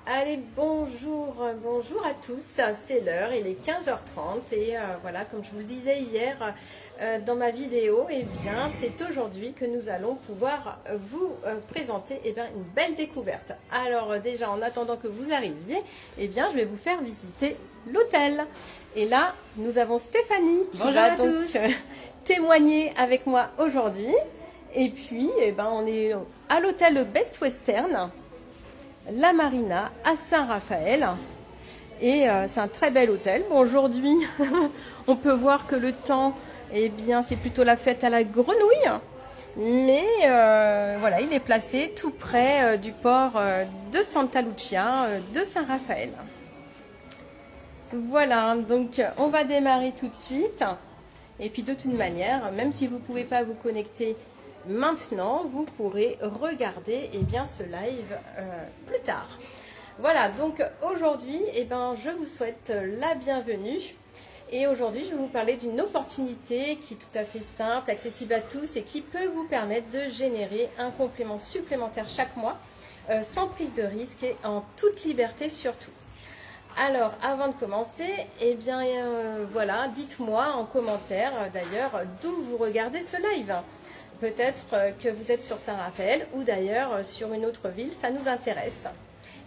Allez, bonjour à tous, c'est l'heure, il est 15h30 et voilà, comme je vous le disais hier dans ma vidéo, eh bien c'est aujourd'hui que nous allons pouvoir vous présenter une belle découverte. Alors déjà, en attendant que vous arriviez, eh bien je vais vous faire visiter l'hôtel. Et là, nous avons Stéphanie qui va donc témoigner avec moi aujourd'hui. Et puis, on est à l'hôtel Best Western, La Marina à Saint-Raphaël, et c'est un très bel hôtel. Bon, aujourd'hui on peut voir que le temps, c'est plutôt la fête à la grenouille, mais voilà, il est placé tout près du port de Santa Lucia de Saint-Raphaël. Voilà, donc on va démarrer tout de suite. Et puis de toute manière, même si vous ne pouvez pas vous connecter maintenant, vous pourrez regarder ce live plus tard. Voilà, donc aujourd'hui, je vous souhaite la bienvenue. Et aujourd'hui, je vais vous parler d'une opportunité qui est tout à fait simple, accessible à tous et qui peut vous permettre de générer un complément supplémentaire chaque mois, sans prise de risque et en toute liberté surtout. Alors, avant de commencer, voilà, dites-moi en commentaire d'ailleurs d'où vous regardez ce live. Peut-être que vous êtes sur Saint-Raphaël ou d'ailleurs sur une autre ville, ça nous intéresse.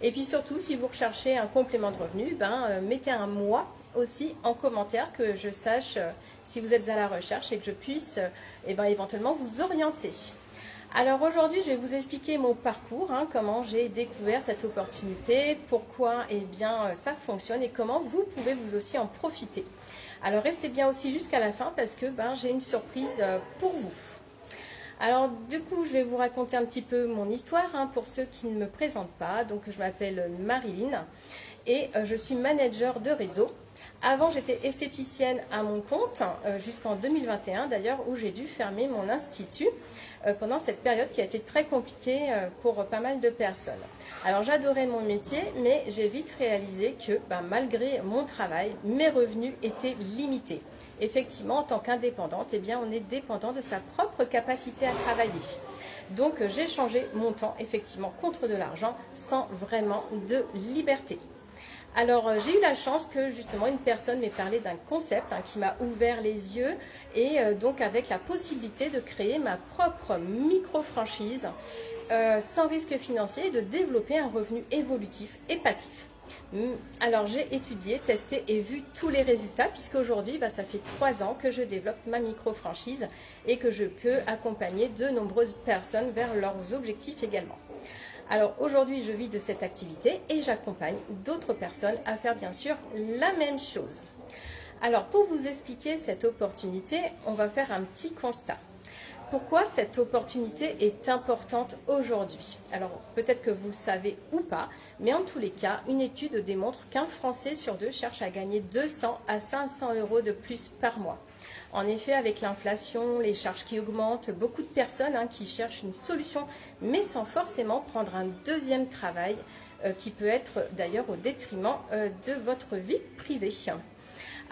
Et puis surtout, si vous recherchez un complément de revenu, mettez un mois aussi en commentaire, que je sache si vous êtes à la recherche et que je puisse éventuellement vous orienter. Alors aujourd'hui, je vais vous expliquer mon parcours, comment j'ai découvert cette opportunité, pourquoi ça fonctionne et comment vous pouvez vous aussi en profiter. Alors restez bien aussi jusqu'à la fin parce que j'ai une surprise pour vous. Alors du coup, je vais vous raconter un petit peu mon histoire pour ceux qui ne me présentent pas. Donc je m'appelle Marilyn et je suis manager de réseau. Avant, j'étais esthéticienne à mon compte jusqu'en 2021 d'ailleurs, où j'ai dû fermer mon institut pendant cette période qui a été très compliquée pour pas mal de personnes. Alors j'adorais mon métier, mais j'ai vite réalisé que malgré mon travail, mes revenus étaient limités. Effectivement, en tant qu'indépendante, on est dépendant de sa propre capacité à travailler. Donc j'ai changé mon temps effectivement contre de l'argent sans vraiment de liberté. Alors j'ai eu la chance que justement une personne m'ait parlé d'un concept qui m'a ouvert les yeux et donc avec la possibilité de créer ma propre micro-franchise sans risque financier et de développer un revenu évolutif et passif. Alors j'ai étudié, testé et vu tous les résultats puisque aujourd'hui ça fait 3 ans que je développe ma micro-franchise et que je peux accompagner de nombreuses personnes vers leurs objectifs également. Alors aujourd'hui, je vis de cette activité et j'accompagne d'autres personnes à faire bien sûr la même chose. Alors pour vous expliquer cette opportunité, on va faire un petit constat. Pourquoi cette opportunité est importante aujourd'hui? Alors peut-être que vous le savez ou pas, mais en tous les cas, une étude démontre qu'un Français sur 2 cherche à gagner 200 à 500 euros de plus par mois. En effet, avec l'inflation, les charges qui augmentent, beaucoup de personnes qui cherchent une solution, mais sans forcément prendre un deuxième travail qui peut être d'ailleurs au détriment de votre vie privée.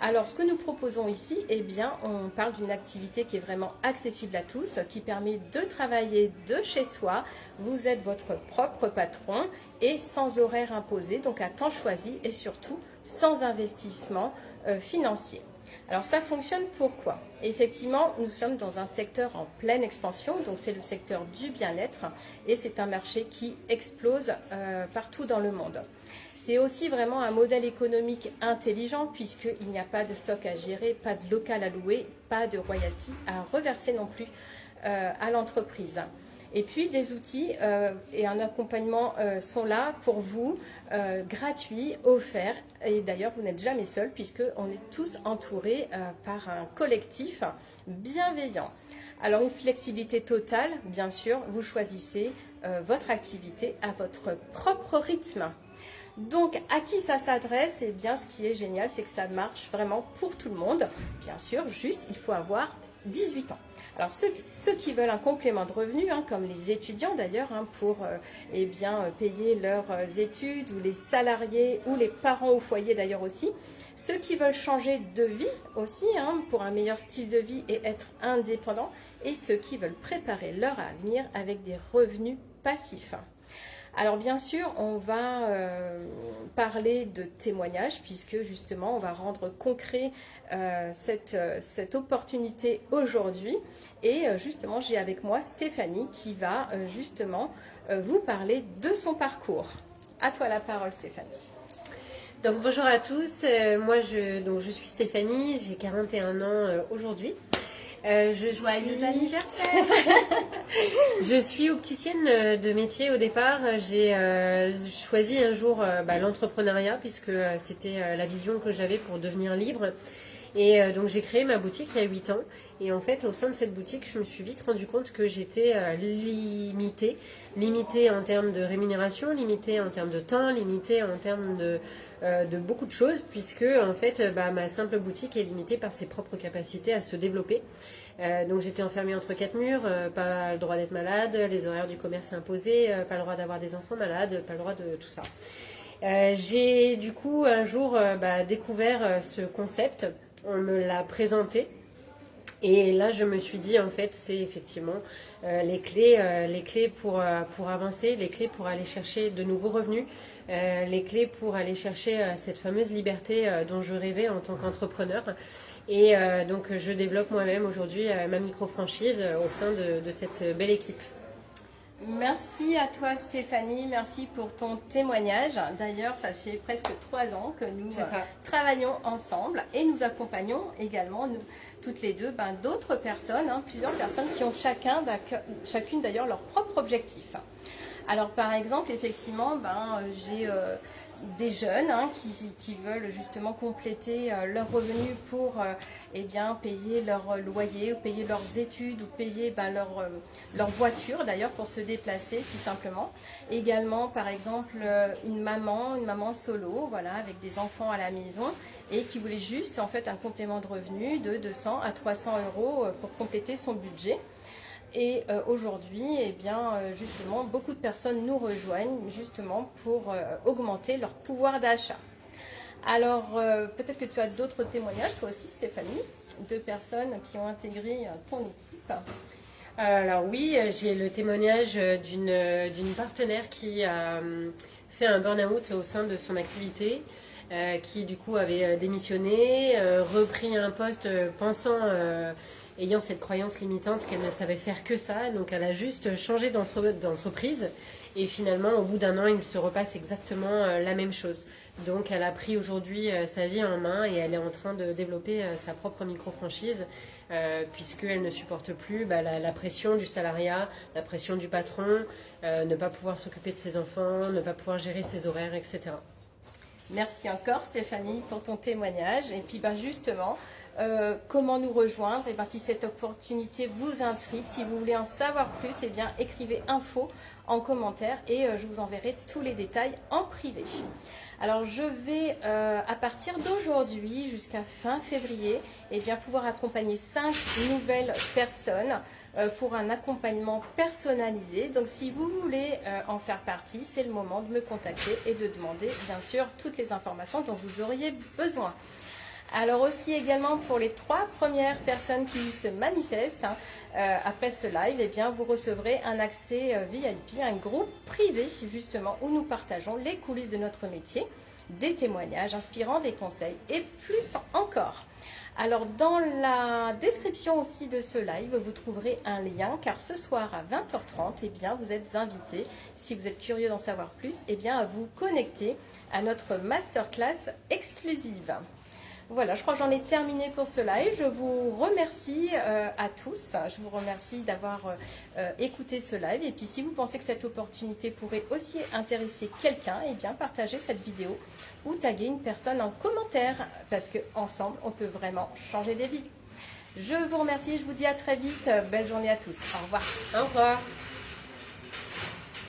Alors, ce que nous proposons ici, on parle d'une activité qui est vraiment accessible à tous, qui permet de travailler de chez soi. Vous êtes votre propre patron et sans horaire imposé, donc à temps choisi et surtout sans investissement financier. Alors ça fonctionne pourquoi? Effectivement, nous sommes dans un secteur en pleine expansion, donc c'est le secteur du bien-être et c'est un marché qui explose partout dans le monde. C'est aussi vraiment un modèle économique intelligent puisqu'il n'y a pas de stock à gérer, pas de local à louer, pas de royalty à reverser non plus à l'entreprise. Et puis des outils et un accompagnement sont là pour vous, gratuits, offerts. Et d'ailleurs, vous n'êtes jamais seul puisqu'on est tous entourés par un collectif bienveillant. Alors une flexibilité totale, bien sûr, vous choisissez votre activité à votre propre rythme. Donc, à qui ça s'adresse? Ce qui est génial, c'est que ça marche vraiment pour tout le monde. Bien sûr, juste, il faut avoir 18 ans. Alors, ceux qui veulent un complément de revenu, comme les étudiants d'ailleurs, pour payer leurs études, ou les salariés, ou les parents au foyer d'ailleurs aussi. Ceux qui veulent changer de vie aussi, pour un meilleur style de vie et être indépendant. Et ceux qui veulent préparer leur avenir avec des revenus passifs. Alors bien sûr, on va parler de témoignages puisque justement on va rendre concret cette opportunité aujourd'hui. Et justement, j'ai avec moi Stéphanie qui va justement vous parler de son parcours. À toi la parole, Stéphanie. Donc bonjour à tous, moi je suis Stéphanie, j'ai 41 ans aujourd'hui. Joyeux anniversaire. Je suis opticienne de métier au départ. J'ai choisi un jour l'entrepreneuriat puisque c'était la vision que j'avais pour devenir libre. Et donc j'ai créé ma boutique il y a 8 ans. Et en fait, au sein de cette boutique, je me suis vite rendu compte que j'étais limitée. Limitée en termes de rémunération, limitée en termes de temps, limitée en termes de beaucoup de choses, puisque en fait, ma simple boutique est limitée par ses propres capacités à se développer. Donc j'étais enfermée entre 4 murs, pas le droit d'être malade, les horaires du commerce imposés, pas le droit d'avoir des enfants malades, pas le droit de tout ça. J'ai du coup un jour découvert ce concept, on me l'a présenté. Et là, je me suis dit, en fait, c'est effectivement les clés pour avancer, les clés pour aller chercher de nouveaux revenus, les clés pour aller chercher cette fameuse liberté dont je rêvais en tant qu'entrepreneur. Et donc, je développe moi-même aujourd'hui ma micro-franchise au sein de cette belle équipe. Merci à toi Stéphanie, merci pour ton témoignage. D'ailleurs, ça fait presque 3 ans que nous travaillons ensemble et nous accompagnons également, nous, toutes les deux, d'autres personnes, plusieurs personnes qui ont chacune d'ailleurs leur propre objectif. Alors par exemple, effectivement, j'ai des jeunes qui veulent justement compléter leurs revenus pour payer leur loyer, ou payer leurs études, ou payer leur voiture d'ailleurs pour se déplacer tout simplement. Également par exemple une maman solo, voilà, avec des enfants à la maison et qui voulait juste en fait un complément de revenus de 200 à 300 euros pour compléter son budget. Et aujourd'hui, justement, beaucoup de personnes nous rejoignent justement pour augmenter leur pouvoir d'achat. Alors, peut-être que tu as d'autres témoignages, toi aussi Stéphanie, de personnes qui ont intégré ton équipe. Alors oui, j'ai le témoignage d'une partenaire qui a fait un burn-out au sein de son activité, qui du coup avait démissionné, repris un poste pensant... ayant cette croyance limitante qu'elle ne savait faire que ça, donc elle a juste changé d'entreprise et finalement au bout d'un an il se repasse exactement la même chose. Donc elle a pris aujourd'hui sa vie en main et elle est en train de développer sa propre micro-franchise puisqu'elle ne supporte plus la pression du salariat, la pression du patron, ne pas pouvoir s'occuper de ses enfants, ne pas pouvoir gérer ses horaires, etc. Merci encore Stéphanie pour ton témoignage. Et puis justement, comment nous rejoindre? Et si cette opportunité vous intrigue, si vous voulez en savoir plus, écrivez info en commentaire et je vous enverrai tous les détails en privé. Alors je vais à partir d'aujourd'hui jusqu'à fin février pouvoir accompagner 5 nouvelles personnes pour un accompagnement personnalisé. Donc si vous voulez en faire partie, c'est le moment de me contacter et de demander bien sûr toutes les informations dont vous auriez besoin. Alors aussi également pour les 3 premières personnes qui se manifestent après ce live, vous recevrez un accès VIP, un groupe privé justement où nous partageons les coulisses de notre métier, des témoignages inspirants, des conseils et plus encore. Alors dans la description aussi de ce live, vous trouverez un lien car ce soir à 20h30, vous êtes invités, si vous êtes curieux d'en savoir plus, à vous connecter à notre masterclass exclusive. Voilà, je crois que j'en ai terminé pour ce live. Je vous remercie à tous. Je vous remercie d'avoir écouté ce live. Et puis, si vous pensez que cette opportunité pourrait aussi intéresser quelqu'un, partagez cette vidéo ou taguez une personne en commentaire parce qu'ensemble, on peut vraiment changer des vies. Je vous remercie. Je vous dis à très vite. Belle journée à tous. Au revoir. Au revoir.